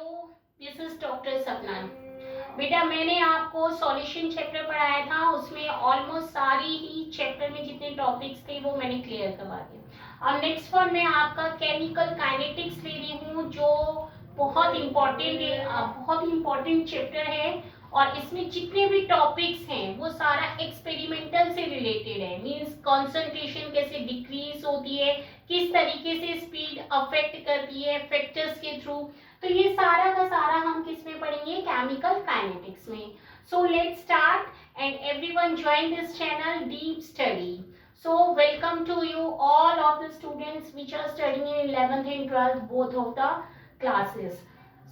This is doctor सपना। बेटा मैंने आपको सॉल्यूशन चैप्टर पढ़ाया था, उसमें ऑलमोस्ट सारी ही चैप्टर में जितने टॉपिक्स थे वो मैंने क्लियर करवा दिया। अब नेक्स्ट वन मैं आपका केमिकल काइनेटिक्स ले रही हूँ, जो बहुत इंपॉर्टेंट है, बहुत इंपॉर्टेंट चैप्टर है। और इसमें जितने भी टॉपिक्स हैं वो सारा एक्सपेरिमेंटल से रिलेटेड है। मींस कंसंट्रेशन कैसे डिक्रीज होती है, किस तरीके से स्पीड अफेक्ट करती है फैक्टर्स के थ्रू। तो ये सारा का सारा हम किस में पढ़ेंगे, केमिकल काइनेटिक्स में। So let's start and everyone join this channel deep study. So welcome to you all of the students which are studying in 11th and 12th both of the classes.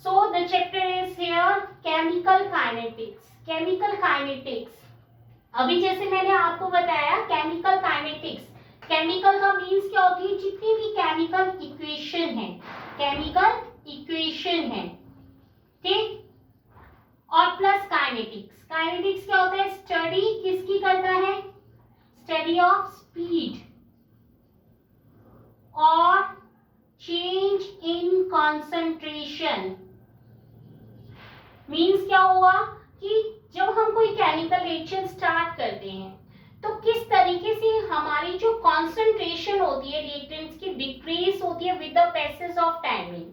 So the chapter is here chemical kinetics. Chemical kinetics. अभी जैसे मैंने आपको बताया chemical kinetics, chemical का means क्या होती है, जितनी भी केमिकल इक्वेशन है, केमिकल इक्वेशन है, ठीक। और प्लस काइनेटिक्स, काइनेटिक्स क्या होता है, स्टडी किसकी करता है, स्टडी ऑफ स्पीड और चेंज इन कंसंट्रेशन। मीन्स क्या हुआ कि जब हम कोई केमिकल रिएक्शन स्टार्ट करते हैं तो किस तरीके से हमारी जो कंसंट्रेशन होती है रिएक्टेंट्स की डिक्रीज होती है with the passage of timing,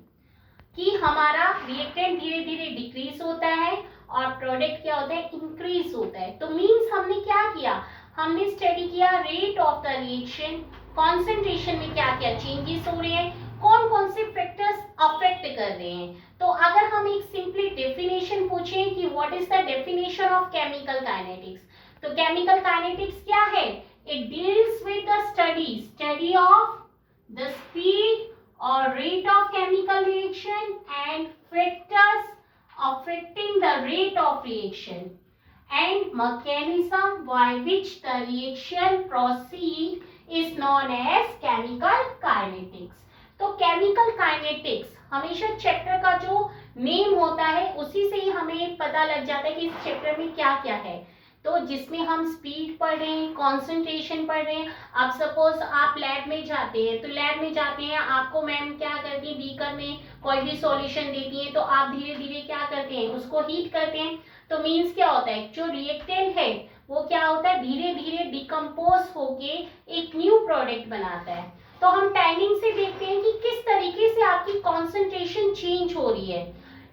कि हमारा रिएक्टेंट धीरे धीरे डिक्रीज होता है और प्रोडक्ट क्या होता है, इंक्रीज होता है। तो मीन्स हमने क्या किया, हमने स्टडी किया rate of the reaction, concentration में क्या क्या चेंजेस हो रहे हैं, कौन कौन से फैक्टर्स अफेक्ट कर रहे हैं। तो अगर हम एक सिंपली डेफिनेशन पूछें कि what is the definition of chemical kinetics, तो केमिकल काइनेटिक्स क्या है, it deals with the study of the speed or rate of chemical reaction and factors affecting the rate of reaction and mechanism by which the reaction proceed is known as chemical kinetics. तो chemical kinetics हमेशा chapter का जो name होता है उसी से ही हमें पता लग जाता है कि इस चैप्टर में क्या क्या है। तो जिसमें हम स्पीड पढ़ रहे हैं, कंसंट्रेशन पढ़ रहे हैं। अब सपोज आप लैब में जाते हैं, तो लैब में जाते हैं, आपको मैम क्या करती है, बीकर में कोई भी सॉल्यूशन देती है, तो आप धीरे धीरे क्या करते हैं, उसको हीट करते हैं। तो मीन्स क्या होता है, जो रिएक्टेंट है वो क्या होता है, धीरे धीरे डिकम्पोज होके एक न्यू प्रोडक्ट बनाता है। तो हम टाइमिंग से देखते हैं कि किस तरीके से आपकी कॉन्सेंट्रेशन चेंज हो रही है,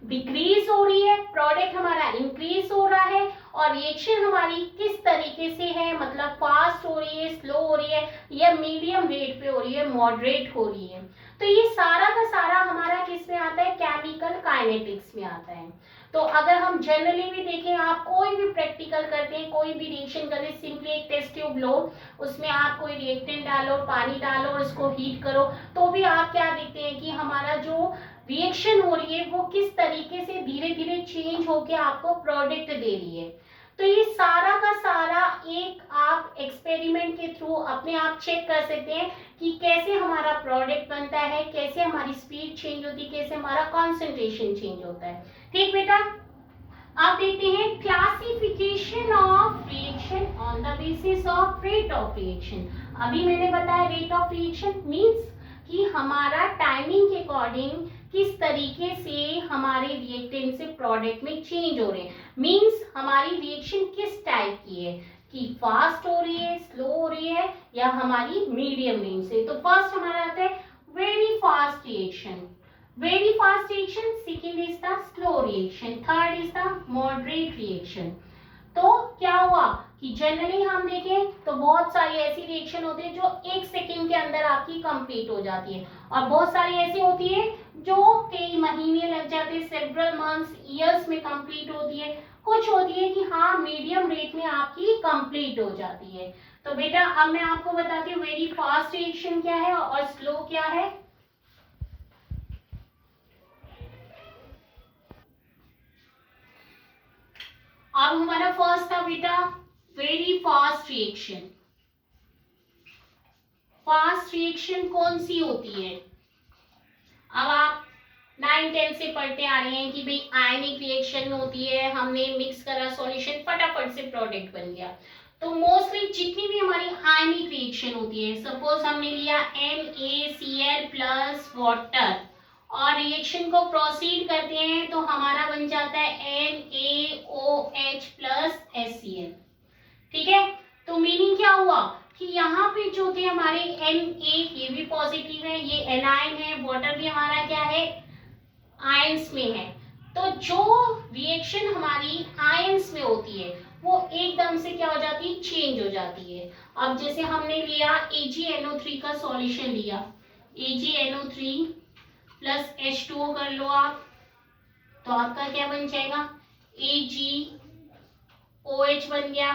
डिक्रीज हो रही है, प्रोडक्ट हमारा इंक्रीज हो रहा है, और रिएक्शन हमारी किस तरीके से है, मतलब फास्ट हो रही है, स्लो हो रही है, या मीडियम रेट पे हो रही है, मॉडरेट हो रही है। तो ये सारा का सारा हमारा किस में आता है, केमिकल काइनेटिक्स में आता है। तो अगर हम जनरली भी देखें, आप कोई भी प्रैक्टिकल करते हैं, कोई भी रिएक्शन करते हैं, सिंपली एक टेस्ट ट्यूब लो, उसमें आप कोई रिएक्टेंट डालो, पानी डालो और उसको हीट करो, तो भी आप क्या देखते हैं कि हमारा जो रिएक्शन हो रही है वो किस तरीके से धीरे धीरे चेंज होके आपको प्रोडक्ट दे रही है। तो ये सारा का सारा एक आप एक्सपेरिमेंट के थ्रू अपने आप चेक कर सकते हैं कि कैसे हमारा प्रोडक्ट बनता है, कैसे हमारी स्पीड चेंज होती है, कैसे हमारा कंसंट्रेशन चेंज होता है। ठीक बेटा, अब देखते हैं classification of reaction on the basis of rate of reaction. अभी मैंने बताया रेट ऑफ रिएक्शन मींस कि हमारा टाइमिंग के अकॉर्डिंग किस तरीके से हमारे रिएक्टेंट से प्रोडक्ट में चेंज हो रहे हैं। मींस हमारी रिएक्शन किस टाइप की है, कि फास्ट हो रही है, स्लो हो रही है, या हमारी मीडियम रेंज से। तो फर्स्ट हमारा आता है very fast reaction, very fast reaction, second is the slow reaction, third is the moderate reaction. तो क्या हुआ कि जनरली हम देखें तो बहुत सारी ऐसी रिएक्शन होती है जो एक सेकेंड के अंदर आपकी कंप्लीट हो जाती है, और बहुत सारी ऐसी होती है जो कई महीने लग जाते हैं, सेवरल मंथ्स, ईयर्स में कंप्लीट होती है। कुछ होती है कि हाँ मीडियम रेट में आपकी कंप्लीट हो जाती है। तो बेटा अब मैं आपको बताती हूँ वेरी फास्ट रिएक्शन क्या है और स्लो क्या है। अब हमारा फर्स्ट था बेटा very fast reaction. Fast reaction कौन सी होती है, अब आप 9-10 से पढ़ते आ रहे हैं कि भाई आयनिक रिएक्शन होती है, हमने मिक्स करा सॉल्यूशन, फटाफट से प्रोडक्ट बन गया। तो मोस्टली जितनी भी हमारी आयनिक रिएक्शन होती है, सपोज हमने लिया NaCl प्लस वाटर और रिएक्शन को प्रोसीड करते हैं तो हमारा बन जाता है NaOH प्लस HCl। ठीक है, तो मीनिंग क्या हुआ कि यहाँ पे जो थे हमारे Na ये भी पॉजिटिव है, ये एनायन है, वाटर भी हमारा क्या है आयंस में है। तो जो रिएक्शन हमारी आयंस में होती है वो एकदम से क्या हो जाती है चेंज हो जाती है। अब जैसे हमने लिया AgNO3 का सॉल्यूशन लिया, AgNO3 प्लस H2O कर लो आप, तो आपका क्या बन जाएगा AgOH बन गया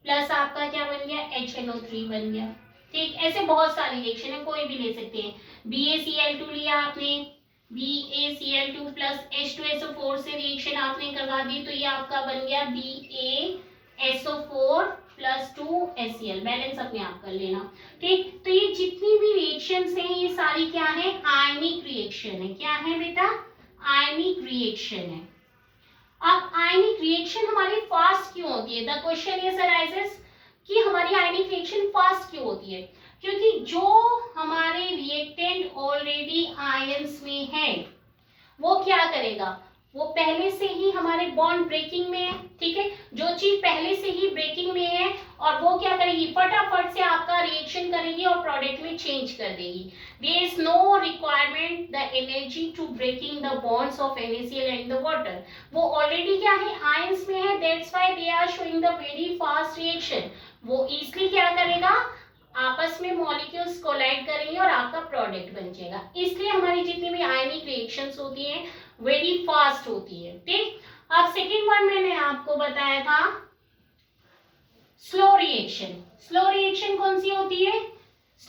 प्लस आपका क्या बन गया HNO3 बन गया। ठीक, ऐसे बहुत सारी रिएक्शन है, कोई भी ले सकते हैं। BaCl2 लिया आपने, BaCl2 प्लस H2SO4 से रिएक्शन आपने करवा दी तो ये आपका बन गया BaSO4 प्लस 2HCl, बैलेंस अपने आप कर लेना। ठीक, तो ये जितनी भी रिएक्शंस हैं ये सारी क्या है आयनिक रिएक्शन है। क्या है बेटा आयनिक रिएक्शन है। अब आयनिक रिएक्शन हमारी फास्ट क्यों होती है? द क्वेश्चन इज अराइजेस कि हमारी आयनिक रिएक्शन फास्ट क्यों होती है? क्योंकि जो हमारे रिएक्टेंट ऑलरेडी आयंस में है वो क्या करेगा, वो पहले से ही हमारे बॉन्ड ब्रेकिंग में है। ठीक है, जो चीज पहले से ही ब्रेकिंग में है और वो क्या करेगी फटाफट से आपका रिएक्शन करेगी और प्रोडक्ट में चेंज कर देगी। There is no requirement the energy to breaking the bonds of NaCl and the water. वो ऑलरेडी क्या है आयंस में है, that's why they are showing the very fast reaction. वो इजीली क्या करेगा आपस में मॉलिक्यूल्स कोलाइड करेंगे और आपका प्रोडक्ट बन जाएगा। इसलिए हमारी जितनी भी आयनिक रिएक्शंस होती हैं वेरी फास्ट होती है। ठीक, अब सेकेंड वन मैंने आपको बताया था स्लो रिएक्शन। स्लो रिएक्शन कौन सी होती है?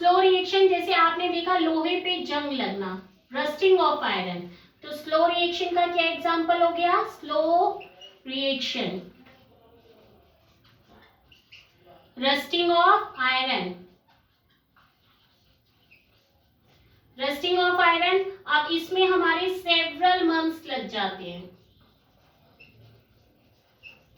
स्लो रिएक्शन जैसे आपने देखा लोहे पे जंग लगना, रस्टिंग ऑफ आयरन, तो स्लो रिएक्शन का क्या एग्जांपल हो गया slow reaction, rusting of iron, rusting of iron. अब इसमें हमारे सेवरल मंथ्स लग जाते हैं।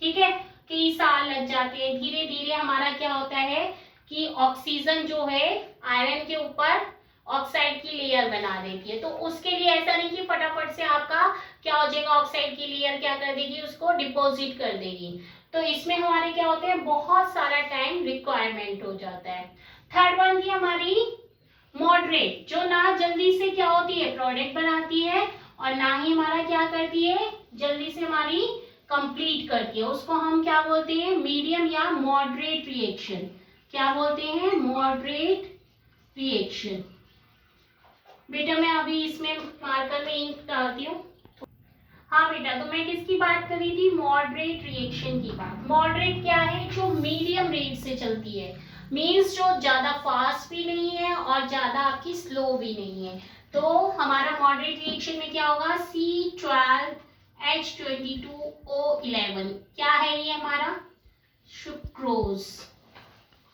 ठीक है, कई साल लग जाते हैं। धीरे धीरे हमारा क्या होता है कि ऑक्सीजन जो है आयरन के ऊपर ऑक्साइड की लेयर बना देती है। तो उसके लिए ऐसा नहीं कि फटाफट से आपका क्या हो जाएगा ऑक्साइड की लेयर क्या कर देगी उसको डिपॉजिट कर देगी। तो इसमें हमारे क्या होते हैं बहुत सारा टाइम रिक्वायरमेंट हो जाता है। थर्ड वन थी हमारी मॉडरेट, जो ना जल्दी से क्या होती है प्रोडक्ट बनाती है और ना ही हमारा क्या करती है जल्दी से हमारी कंप्लीट करती है। उसको हम क्या बोलते हैं मीडियम या मॉडरेट रिएक्शन। क्या बोलते हैं मॉडरेट रिएक्शन। बेटा मैं अभी इसमें मार्कर में इंक डालती हूँ। हाँ बेटा, तो मैं किसकी बात कर रही थी मॉडरेट रिएक्शन की बात। मॉडरेट क्या है जो मीडियम रेट से चलती है, मीन्स जो ज्यादा फास्ट भी नहीं है और ज्यादा आपकी स्लो भी नहीं है। तो हमारा मॉडरेट रिएक्शन में क्या होगा C12H22O11, क्या है ये हमारा सुक्रोज।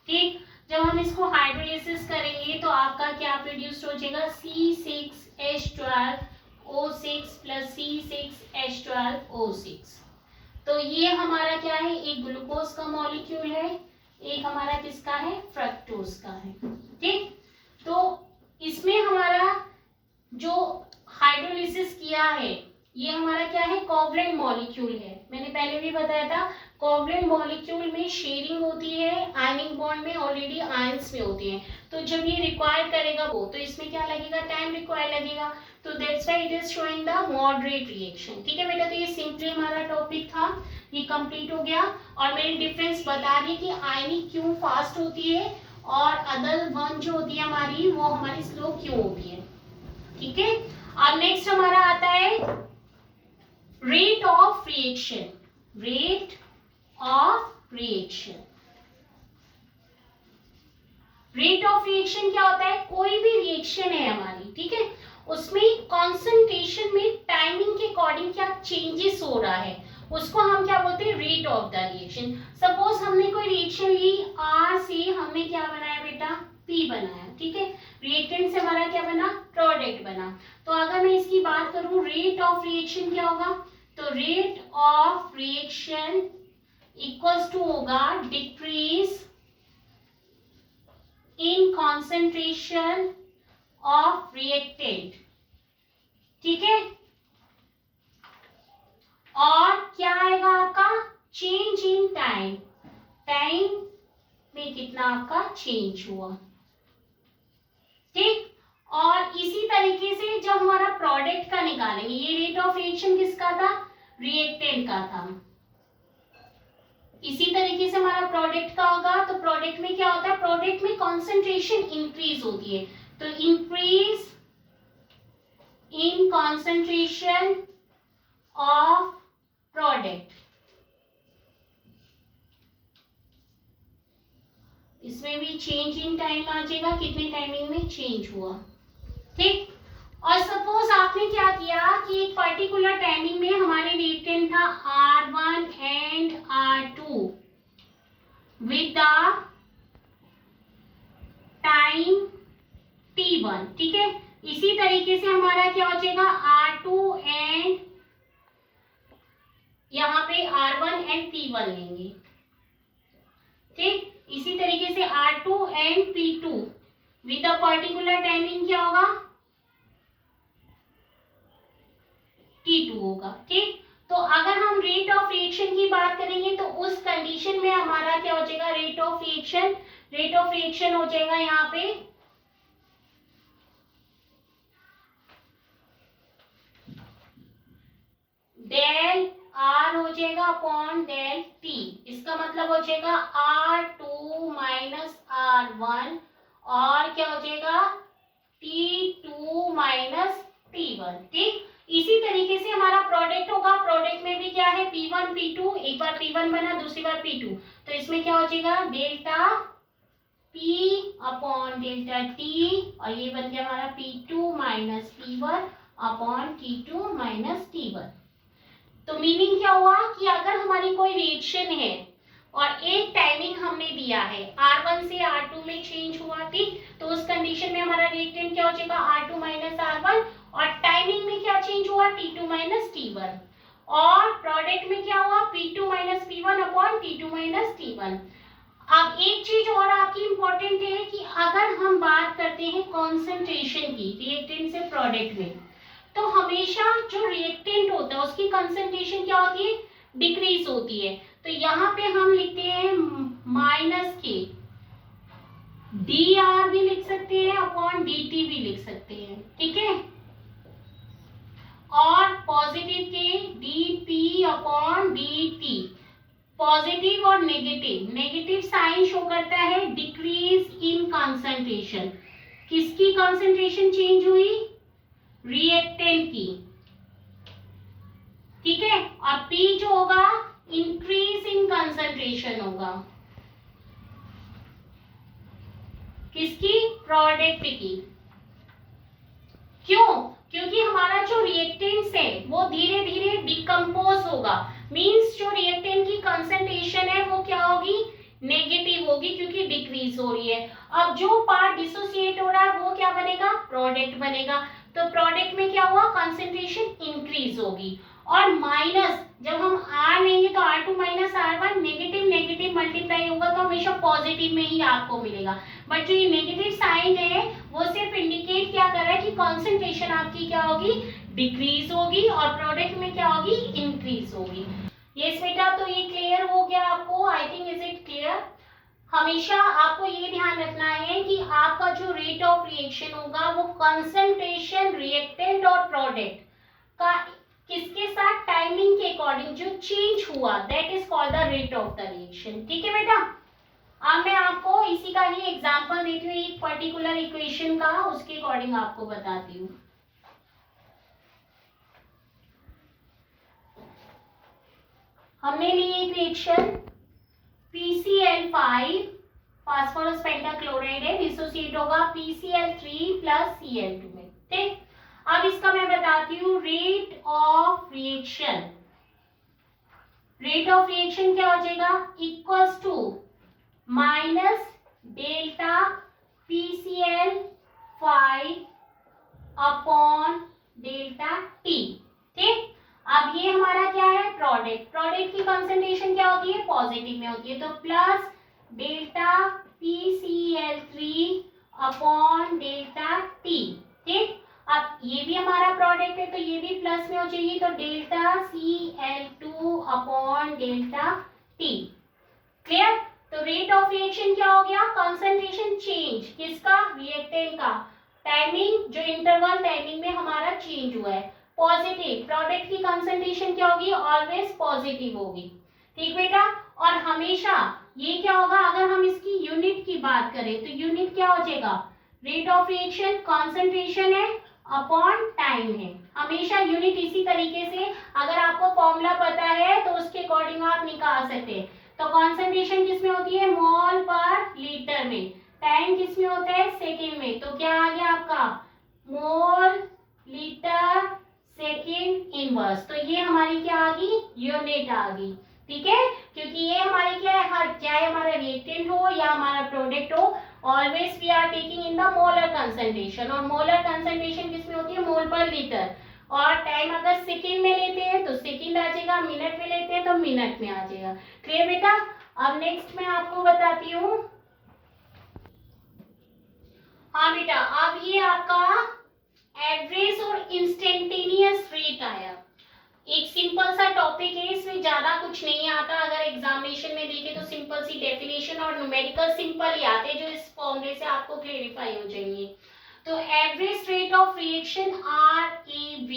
ठीक, जब हम इसको हाइड्रोलिसिस करेंगे तो आपका क्या प्रोड्यूस हो जाएगा C6H12O6 प्लस C6H12O6। तो ये हमारा क्या है एक ग्लूकोज का मॉलिक्यूल है, एक हमारा किसका है फ्रक्टोज का है। ठीक, तो इसमें हमारा जो हाइड्रोलिसिस किया है ये हमारा क्या है कोवलेंट मॉलिक्यूल है। मैंने पहले भी बताया था कोवलेंट मॉलिक्यूल में शेयरिंग होती है, आयनिक बॉन्ड में ऑलरेडी आयंस में होती हैं। तो जब ये रिक्वायर करेगा वो तो इसमें क्या लगेगा टाइम रिक्वायर लगेगा। तो that's why it is showing the moderate reaction. ठीक है बेटा, तो ये सिंपली हमारा टॉपिक था, ये कंप्लीट हो गया और मैंने डिफरेंस बता दी कि आयनिक क्यों फास्ट होती है और अदर वन जो होती है हमारी वो हमारी स्लो क्यों होती है। ठीक है, अब नेक्स्ट हमारा आता है rate of reaction. Rate of reaction, rate of reaction क्या होता है कोई भी रिएक्शन है हमारी, ठीक है, उसमें कंसंट्रेशन में टाइमिंग के अकॉर्डिंग क्या चेंजेस हो रहा है उसको हम क्या बोलते हैं rate of the reaction. Suppose हमने कोई रिएक्शन ली R से हमने क्या बनाया बेटा P बनाया। ठीक है, रिएक्टेंट से हमारा क्या बना प्रोडक्ट बना। तो अगर मैं इसकी बात करूं रेट ऑफ रिएक्शन क्या होगा, तो rate of reaction equals to होगा decrease in concentration of reactant, ठीक है। और क्या आएगा आपका चेंज इन टाइम, टाइम में कितना आपका चेंज हुआ, ठीक। और इसी तरीके से जब हमारा प्रोडक्ट का निकालेंगे, ये रेट ऑफ रिएक्शन किसका था, रिएक्टेंट का था। इसी तरीके से हमारा प्रोडक्ट का होगा, तो प्रोडक्ट में क्या होता है, प्रोडक्ट में कॉन्सेंट्रेशन इंक्रीज होती है, तो increase in concentration of product, इसमें भी चेंज इन टाइम आ जाएगा, कितने टाइमिंग में चेंज हुआ, ठीक। और सपोज आपने क्या किया कि एक पर्टिकुलर टाइमिंग में हमारे रिएक्टेंट था R1 and R2 with the time T1, ठीक है। इसी तरीके से हमारा क्या हो जाएगा R2 एंड यहाँ पे R1 एंड P1 लेंगे, ठीक। इसी तरीके से R2 and P2 with a particular timing क्या होगा, T2 होगा, ठीक। तो अगर हम रेट ऑफ रिएक्शन की बात करेंगे तो उस कंडीशन में हमारा क्या हो जाएगा, रेट ऑफ रिएक्शन हो जाएगा यहाँ पे डेल R हो जाएगा अपॉन डेल T, इसका मतलब हो जाएगा R2 माइनस R1 और क्या हो जाएगा T2 माइनस T1, ठीक। इसी तरीके से हमारा प्रोडक्ट होगा, प्रोडक्ट में भी क्या है P1 P2, एक बार P1 बना दूसरी बार P2, तो इसमें क्या हो जाएगा delta P upon delta T और ये बन गया हमारा P2 minus P1 upon T2 minus T1। तो मीनिंग क्या हुआ कि अगर हमारी कोई रिएक्शन है और एक टाइमिंग हमने दिया है R1 से R2 में चेंज हुआ, ठीक। तो उस कंडीशन में हमारा रिएक्टेंट क्या हो जाएगा R2 माइनस R1 और टाइमिंग में क्या चेंज हुआ T2 माइनस T1 और प्रोडक्ट में क्या हुआ P2 minus P1 upon T2 minus T1। अब एक चीज और आपकी इंपॉर्टेंट है कि अगर हम बात करते हैं कॉन्सेंट्रेशन की रिएक्टेंट से प्रोडक्ट में, तो हमेशा जो रिएक्टेंट होता है उसकी कंसंट्रेशन क्या होती है, डिक्रीज होती है। तो यहाँ पे हम लिखते हैं माइनस के, dr भी लिख सकते हैं अपॉन dt भी लिख सकते हैं, ठीक है। और पॉजिटिव के dp अपॉन dt, पॉजिटिव और नेगेटिव साइन शो करता है डिक्रीज इन कंसंट्रेशन, किसकी कंसंट्रेशन चेंज हुई, रिएक्टेंट की, ठीक है। और P जो होगा इंक्रीज इन कंसंट्रेशन होगा, किसकी, प्रोडक्ट की। क्यों, क्योंकि हमारा जो रिएक्टेंट्स है वो धीरे धीरे डिकम्पोज होगा, मींस जो रिएक्टेंट की कंसंट्रेशन है वो क्या होगी, नेगेटिव होगी क्योंकि डिक्रीज हो रही है। अब जो पार्ट डिसोसिएट हो रहा है वो क्या बनेगा, प्रोडक्ट बनेगा। तो प्रोडक्ट में क्या हुआ, कंसंट्रेशन इंक्रीज होगी। और माइनस जब हम R लेंगे तो R2 minus R1 negative multiply होगा तो हमेशा पॉजिटिव में ही आपको मिलेगा। बट जो ये नेगेटिव साइन है वो सिर्फ इंडिकेट क्या कर रहा है कि कंसंट्रेशन आपकी क्या होगी, डिक्रीज होगी और प्रोडक्ट में क्या होगी, इंक्रीज होगी। यस बेटा, तो ये क्लियर हो गया आपको, I think is it clear. हमेशा आपको ये ध्यान रखना है कि आपका जो रेट ऑफ रिएक्शन होगा वो कंसंट्रेशन रिएक्टेंट और प्रोडक्ट का किसके साथ, टाइमिंग के अकॉर्डिंग जो चेंज हुआ that is called the rate of the reaction, ठीक है बेटा। अब मैं आपको इसी का ही एग्जांपल देती हूँ, एक पर्टिकुलर इक्वेशन का, उसके अकॉर्डिंग आपको बताती हूँ। हमने ली एक रिएक्शन PCl5 फास्फोरस पेंटाक्लोराइड है, डिसोसिएट होगा PCl3 प्लस Cl2 में, ठीक। अब इसका मैं बताती हूँ rate of reaction. Rate of reaction क्या हो जाएगा, equals to minus delta PCl5 upon delta T, ठीक। अब ये हमारा क्या है, प्रोडक्ट की कंसंट्रेशन क्या होती है, पॉजिटिव में होती है, तो plus delta PCl3 upon delta T. ठीक, अब ये भी हमारा प्रोडक्ट है तो ये भी प्लस में हो जाएगी, तो delta Cl2 upon delta T. Clear? तो रेट ऑफ रिएक्शन क्या हो गया, कंसंट्रेशन चेंज किसका, रिएक्टेंट का, टाइमिंग जो इंटरवल टाइमिंग में हमारा चेंज हुआ है, पॉजिटिव, प्रोडक्ट की कंसंट्रेशन क्या होगी, ऑलवेज पॉजिटिव होगी। ठीक बेटा, और हमेशा ये क्या होगा, अगर हम इसकी यूनिट की बात करें तो यूनिट क्या हो जाएगा, रेट ऑफ रिएक्शन कंसंट्रेशन है अपॉन टाइम है, हमेशा यूनिट इसी तरीके से, अगर आपको फॉर्मूला पता है तो उसके अकॉर्डिंग आप निकाल सकते हैं। तो कंसंट्रेशन किसमें होती है, मोल पर लीटर में, टाइम किसमें होता है, सेकेंड में, तो क्या आ गया आपका, मोल लीटर सेकेंड इनवर्स, तो ये हमारी क्या आ गई, यूनिट आ गई। ठीक है, क्योंकि ये हमारी क्या है, हर चाहे हमारा रिएक्टेंट हो या हमारा प्रोडक्ट हो, always we are taking in the molar concentration, और मोलर कंसंट्रेशन किसमें होती है, मोल पर लीटर, और टाइम अगर सेकेंड में लेते हैं तो सेकेंड आ जाएगा, मिनट में लेते हैं तो मिनट में आ जाएगा। क्लियर बेटा? अब नेक्स्ट मैं आपको बताती हूँ। हाँ बेटा, अब ये आपका एवरेज और इंस्टेंटेनियस रेट आया, एक सिंपल सा टॉपिक है, इसमें ज्यादा कुछ नहीं आता, अगर एग्जामिनेशन में देखे तो सिंपल सी डेफिनेशन और न्यूमेरिकल सिंपल ही आते हैं, जो इस फॉर्मूले से आपको क्लेरिफाई हो जाएंगे। तो average rate of reaction RAV,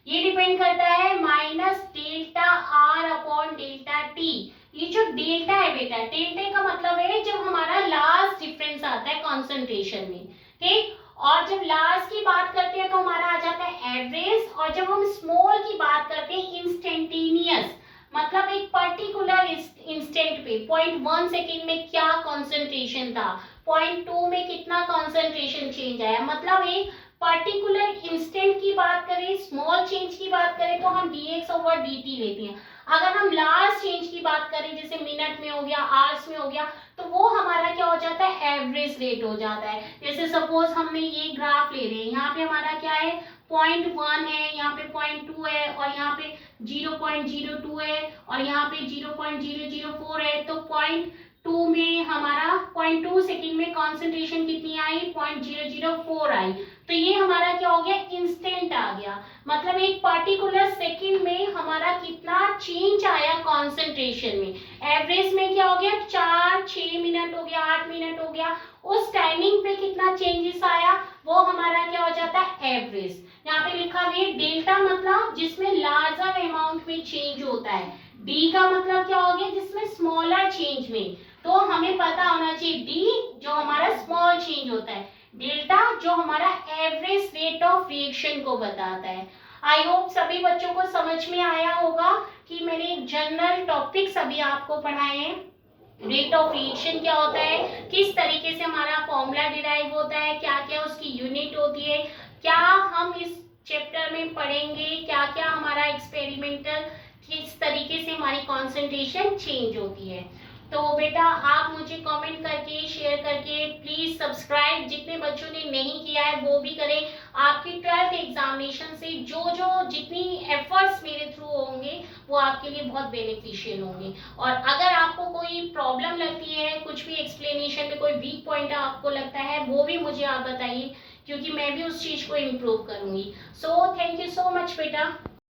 ये डिपेंड करता है minus delta R upon delta T. ये जो डेल्टा है बेटा, डेल्टा का मतलब है जब हमारा लास्ट डिफरेंस आता है कॉन्सेंट्रेशन में। ठीक, और जब लास्ट की बात करते हैं तो हमारा आ जाता है एवरेज, और जब हम स्मॉल की बात करते हैं इंस्टेंटेनियस, मतलब एक पर्टिकुलर इंस्टेंट पे 0.1 सेकेंड में क्या कॉन्सेंट्रेशन था, 0.2 में कितना कॉन्सेंट्रेशन चेंज आया, मतलब एक पर्टिकुलर इंस्टेंट की बात करें, स्मॉल चेंज की बात करें तो हम dx ओवर dt लेते हैं। अगर हम लार्ज चेंज की बात करें, जैसे मिनट में हो गया, आवर्स में हो गया, तो वो हमारा क्या हो जाता है, एवरेज रेट हो जाता है। जैसे सपोज हमने ये ग्राफ ले रहे हैं, यहाँ पे हमारा क्या है, 0.1 है, यहाँ पे 0.2 है, और यहाँ पे 0.02 है, और यहाँ पे 0.004 है, तो 0.2 में हमारा 0.2 सेकेंड में कॉन्सेंट्रेशन कितनी आई, 0.004 आई, तो ये हमारा क्या हो गया, इंस्टेंट आ गया, मतलब एक पर्टिकुलर सेकेंड में हमारा कितना चेंज आया कॉन्सेंट्रेशन में। एवरेज में क्या हो गया, 4-6 मिनट हो गया, 8 मिनट हो गया, उस टाइमिंग पे कितना चेंजेस आया, वो हमारा क्या हो जाता है, एवरेज। यहाँ पे लिखा हुआ है डेल्टा, मतलब जिसमें लार्जर अमाउंट में चेंज होता है, डी का मतलब क्या हो गया, जिसमें स्मॉलर चेंज में, तो हमें पता होना चाहिए डी जो हमारा स्मॉल चेंज होता है, डेल्टा जो हमारा एवरेज रेट ऑफ रिएक्शन को बताता है। आई होप सभी बच्चों को समझ में आया होगा कि मैंने एक जनरल टॉपिक सभी आपको पढ़ाए हैं, रेट ऑफ रिएक्शन क्या होता है, किस तरीके से हमारा फॉर्मूला डिराइव होता है, क्या क्या उसकी यूनिट होती है, क्या हम इस चैप्टर में पढ़ेंगे, क्या क्या हमारा एक्सपेरिमेंटल, किस तरीके से हमारी कंसंट्रेशन चेंज होती है। तो बेटा आप मुझे कमेंट करके, शेयर करके, प्लीज सब्सक्राइब, जितने बच्चों ने नहीं किया है वो भी करें। आपकी 12th एग्जामिनेशन से जो जो जितनी एफर्ट्स मेरे थ्रू होंगे वो आपके लिए बहुत बेनिफिशियल होंगे। और अगर आपको कोई प्रॉब्लम लगती है, कुछ भी एक्सप्लेनेशन में कोई वीक पॉइंट आपको लगता है, वो भी मुझे आप बताइए, क्योंकि मैं भी उस चीज को इम्प्रूव करूंगी। So thank you so much बेटा।